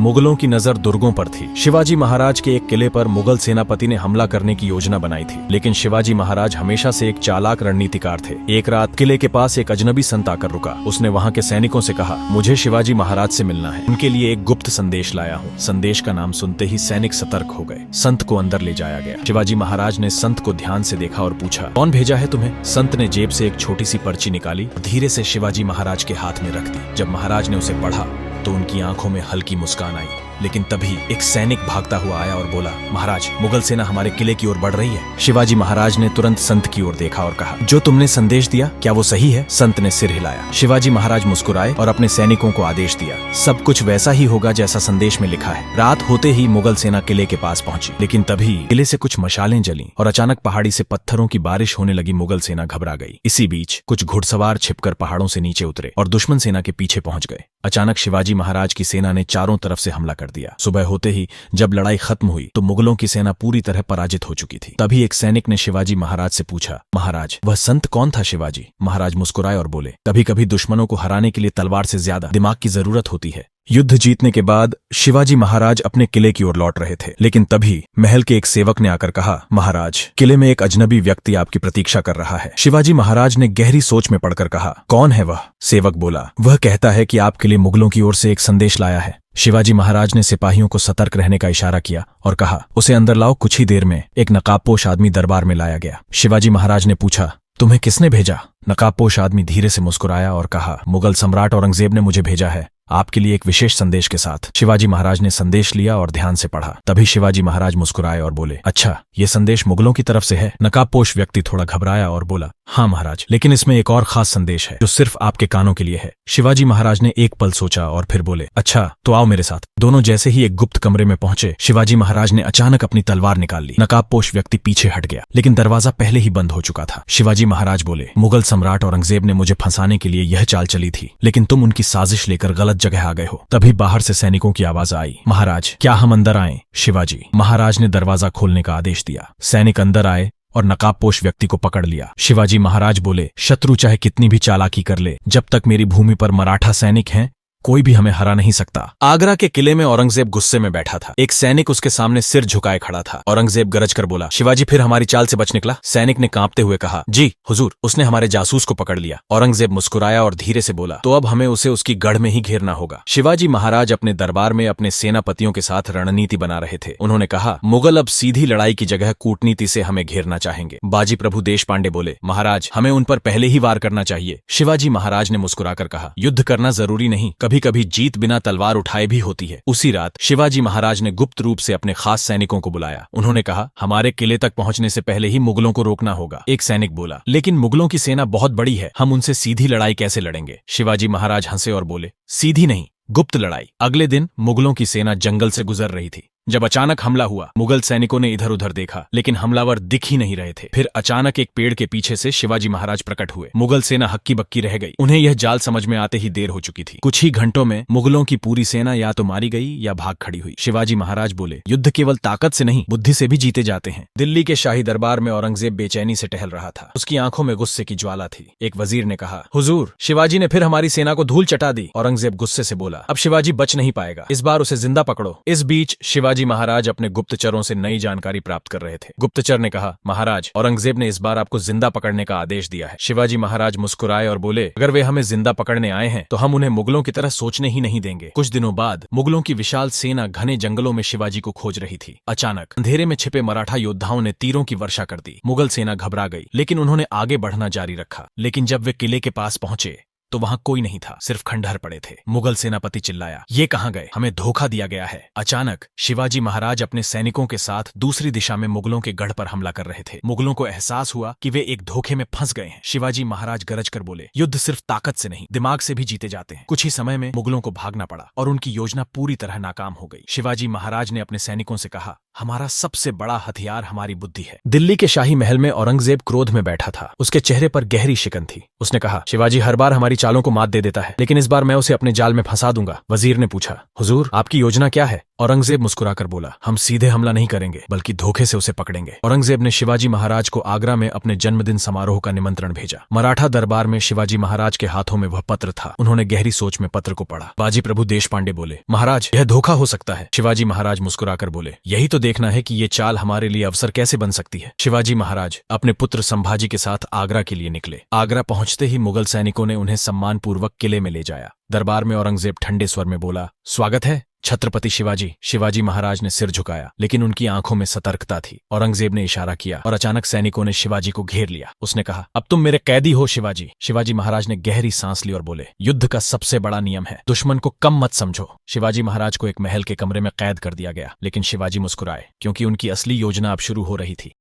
मुगलों की नजर दुर्गों पर थी। शिवाजी महाराज के एक किले पर मुगल सेनापति ने हमला करने की योजना बनाई थी, लेकिन शिवाजी महाराज हमेशा से एक चालाक रणनीतिकार थे। एक रात किले के पास एक अजनबी संत आकर रुका। उसने वहाँ के सैनिकों से कहा, मुझे शिवाजी महाराज से मिलना है, उनके लिए एक गुप्त संदेश लाया हूँ। संदेश का नाम सुनते ही सैनिक सतर्क हो गए। संत को अंदर ले जाया गया। शिवाजी महाराज ने संत को ध्यान से देखा और पूछा, कौन भेजा है तुम्हें? संत ने जेब से एक छोटी सी पर्ची निकाली, धीरे से शिवाजी महाराज के हाथ में रख दी। जब महाराज ने उसे पढ़ा तो उनकी आंखों में हल्की मुस्कान आई, लेकिन तभी एक सैनिक भागता हुआ आया और बोला, महाराज, मुगल सेना हमारे किले की ओर बढ़ रही है। शिवाजी महाराज ने तुरंत संत की ओर देखा और कहा, जो तुमने संदेश दिया क्या वो सही है? संत ने सिर हिलाया। शिवाजी महाराज मुस्कुराए और अपने सैनिकों को आदेश दिया, सब कुछ वैसा ही होगा जैसा संदेश में लिखा है। रात होते ही मुगल सेना किले के पास पहुंची, लेकिन तभी किले से कुछ मशालें जलीं और अचानक पहाड़ी से पत्थरों की बारिश होने लगी। मुगल सेना घबरा गई। इसी बीच कुछ घुड़सवार छिपकर पहाड़ों से नीचे उतरे और दुश्मन सेना के पीछे पहुंच गए। अचानक शिवाजी महाराज की सेना ने चारों तरफ से हमला कर दिया। सुबह होते ही जब लड़ाई खत्म हुई तो मुगलों की सेना पूरी तरह पराजित हो चुकी थी। तभी एक सैनिक ने शिवाजी महाराज से पूछा, महाराज, वह संत कौन था? शिवाजी महाराज मुस्कुराए और बोले, कभी कभी दुश्मनों को हराने के लिए तलवार से ज्यादा दिमाग की जरूरत होती है। युद्ध जीतने के बाद शिवाजी महाराज अपने किले की ओर लौट रहे थे, लेकिन तभी महल के एक सेवक ने आकर कहा, महाराज, किले में एक अजनबी व्यक्ति आपकी प्रतीक्षा कर रहा है। शिवाजी महाराज ने गहरी सोच में पड़कर कहा, कौन है वह? सेवक बोला, वह कहता है कि आपके लिए मुगलों की ओर से एक संदेश लाया है। शिवाजी महाराज ने सिपाहियों को सतर्क रहने का इशारा किया और कहा, उसे अंदर लाओ। कुछ ही देर में एक नकाबपोश आदमी दरबार में लाया गया। शिवाजी महाराज ने पूछा, तुम्हें किसने भेजा? नकाबपोश आदमी धीरे से मुस्कुराया और कहा, मुगल सम्राट औरंगजेब ने मुझे भेजा है, आपके लिए एक विशेष संदेश के साथ। शिवाजी महाराज ने संदेश लिया और ध्यान से पढ़ा। तभी शिवाजी महाराज मुस्कुराए और बोले, अच्छा, ये संदेश मुगलों की तरफ से है? नकाबपोश व्यक्ति थोड़ा घबराया और बोला, हाँ महाराज, लेकिन इसमें एक और खास संदेश है जो सिर्फ आपके कानों के लिए है। शिवाजी महाराज ने एक पल सोचा और फिर बोले, अच्छा तो आओ मेरे साथ। दोनों जैसे ही एक गुप्त कमरे में पहुंचे, शिवाजी महाराज ने अचानक अपनी तलवार निकाल ली। नकाबपोश व्यक्ति पीछे हट गया, लेकिन दरवाजा पहले ही बंद हो चुका था। शिवाजी महाराज बोले, मुगल सम्राट औरंगजेब ने मुझे फंसाने के लिए यह चाल चली थी, लेकिन तुम उनकी साजिश लेकर गलत जगह आ गए हो। तभी बाहर से सैनिकों की आवाज आई, महाराज, क्या हम अंदर आएं? शिवाजी महाराज ने दरवाजा खोलने का आदेश दिया। सैनिक अंदर आए और नकाबपोश व्यक्ति को पकड़ लिया। शिवाजी महाराज बोले, शत्रु चाहे कितनी भी चालाकी कर ले, जब तक मेरी भूमि पर मराठा सैनिक हैं, कोई भी हमें हरा नहीं सकता। आगरा के किले में औरंगजेब गुस्से में बैठा था। एक सैनिक उसके सामने सिर झुकाए खड़ा था। औरंगजेब गरज कर बोला, शिवाजी फिर हमारी चाल से बच निकला? सैनिक ने कांपते हुए कहा, जी हुजूर, उसने हमारे जासूस को पकड़ लिया। औरंगजेब मुस्कुराया और धीरे से बोला, तो अब हमें उसे उसकी गढ़ में ही घेरना होगा। शिवाजी महाराज अपने दरबार में अपने सेनापतियों के साथ रणनीति बना रहे थे। उन्होंने कहा, मुगल अब सीधी लड़ाई की जगह कूटनीति से हमें घेरना चाहेंगे। बाजी प्रभु देशपांडे बोले, महाराज, हमें उन पर पहले ही वार करना चाहिए। शिवाजी महाराज ने मुस्कुराकर कहा, युद्ध करना जरूरी नहीं, कभी कभी जीत बिना तलवार उठाए भी होती है। उसी रात शिवाजी महाराज ने गुप्त रूप से अपने खास सैनिकों को बुलाया। उन्होंने कहा, हमारे किले तक पहुंचने से पहले ही मुगलों को रोकना होगा। एक सैनिक बोला, लेकिन मुगलों की सेना बहुत बड़ी है, हम उनसे सीधी लड़ाई कैसे लड़ेंगे? शिवाजी महाराज हंसे और बोले, सीधी नहीं, गुप्त लड़ाई। अगले दिन मुगलों की सेना जंगल से गुजर रही थी। जब अचानक हमला हुआ, मुगल सैनिकों ने इधर उधर देखा, लेकिन हमलावर दिख ही नहीं रहे थे। फिर अचानक एक पेड़ के पीछे से शिवाजी महाराज प्रकट हुए। मुगल सेना हक्की बक्की रह गई। उन्हें यह जाल समझ में आते ही देर हो चुकी थी। कुछ ही घंटों में मुगलों की पूरी सेना या तो मारी गई या भाग खड़ी हुई। शिवाजी महाराज बोले, युद्ध केवल ताकत से नहीं, बुद्धि से भी जीते जाते हैं। दिल्ली के शाही दरबार में औरंगजेब बेचैनी से टहल रहा था। उसकी आंखों में गुस्से की ज्वाला थी। एक वजीर ने कहा, हुजूर, शिवाजी ने फिर हमारी सेना को धूल चटा दी। औरंगजेब गुस्से से बोला, अब शिवाजी बच नहीं पाएगा, इस बार उसे जिंदा पकड़ो। इस बीच शिवाजी महाराज अपने गुप्तचरों से नई जानकारी प्राप्त कर रहे थे। गुप्तचर ने कहा, महाराज, औरंगजेब ने इस बार आपको जिंदा पकड़ने का आदेश दिया है। शिवाजी महाराज मुस्कुराए और बोले, अगर वे हमें जिंदा पकड़ने आए हैं तो हम उन्हें मुगलों की तरह सोचने ही नहीं देंगे। कुछ दिनों बाद मुगलों की विशाल सेना घने जंगलों में शिवाजी को खोज रही थी। अचानक अंधेरे में छिपे मराठा योद्धाओं ने तीरों की वर्षा कर दी। मुगल सेना घबरा गई, लेकिन उन्होंने आगे बढ़ना जारी रखा। लेकिन जब वे किले के पास पहुंचे तो वहां कोई नहीं था, सिर्फ खंडहर पड़े थे। मुगल सेनापति चिल्लाया, ये कहां गए? हमें धोखा दिया गया है। अचानक शिवाजी महाराज अपने सैनिकों के साथ दूसरी दिशा में मुगलों के गढ़ पर हमला कर रहे थे। मुगलों को एहसास हुआ कि वे एक धोखे में फंस गए हैं। शिवाजी महाराज गरज कर बोले, युद्ध सिर्फ ताकत से नहीं, दिमाग से भी जीते जाते हैं। कुछ ही समय में मुगलों को भागना पड़ा और उनकी योजना पूरी तरह नाकाम हो गई। शिवाजी महाराज ने अपने सैनिकों से कहा, हमारा सबसे बड़ा हथियार हमारी बुद्धि है। दिल्ली के शाही महल में औरंगजेब क्रोध में बैठा था। उसके चेहरे पर गहरी शिकन थी। उसने कहा, शिवाजी हर बार हमारी चालों को मात दे देता है, लेकिन इस बार मैं उसे अपने जाल में फंसा दूंगा। वजीर ने पूछा, हुजूर, आपकी योजना क्या है? औरंगजेब मुस्कुराकर बोला, हम सीधे हमला नहीं करेंगे बल्कि धोखे से उसे पकड़ेंगे। औरंगजेब ने शिवाजी महाराज को आगरा में अपने जन्मदिन समारोह का निमंत्रण भेजा। मराठा दरबार में शिवाजी महाराज के हाथों में वह पत्र था। उन्होंने गहरी सोच में पत्र को पढ़ा। बाजी प्रभु देशपांडे बोले, महाराज यह धोखा हो सकता है। शिवाजी महाराज मुस्कुराकर बोले, यही तो देखना है कि ये चाल हमारे लिए अवसर कैसे बन सकती है। शिवाजी महाराज अपने पुत्र संभाजी के साथ आगरा के लिए निकले। आगरा पहुंचते ही मुगल सैनिकों ने उन्हें सम्मानपूर्वक किले में ले जाया। दरबार में औरंगजेब ठंडे स्वर में बोला, स्वागत है छत्रपति शिवाजी। शिवाजी महाराज ने सिर झुकाया, लेकिन उनकी आंखों में सतर्कता थी। औरंगजेब ने इशारा किया और अचानक सैनिकों ने शिवाजी को घेर लिया। उसने कहा, अब तुम मेरे कैदी हो शिवाजी। शिवाजी महाराज ने गहरी सांस ली और बोले, युद्ध का सबसे बड़ा नियम है, दुश्मन को कम मत समझो। शिवाजी महाराज को एक महल के कमरे में कैद कर दिया गया, लेकिन शिवाजी मुस्कुराए, क्योंकि उनकी असली योजना अब शुरू हो रही थी।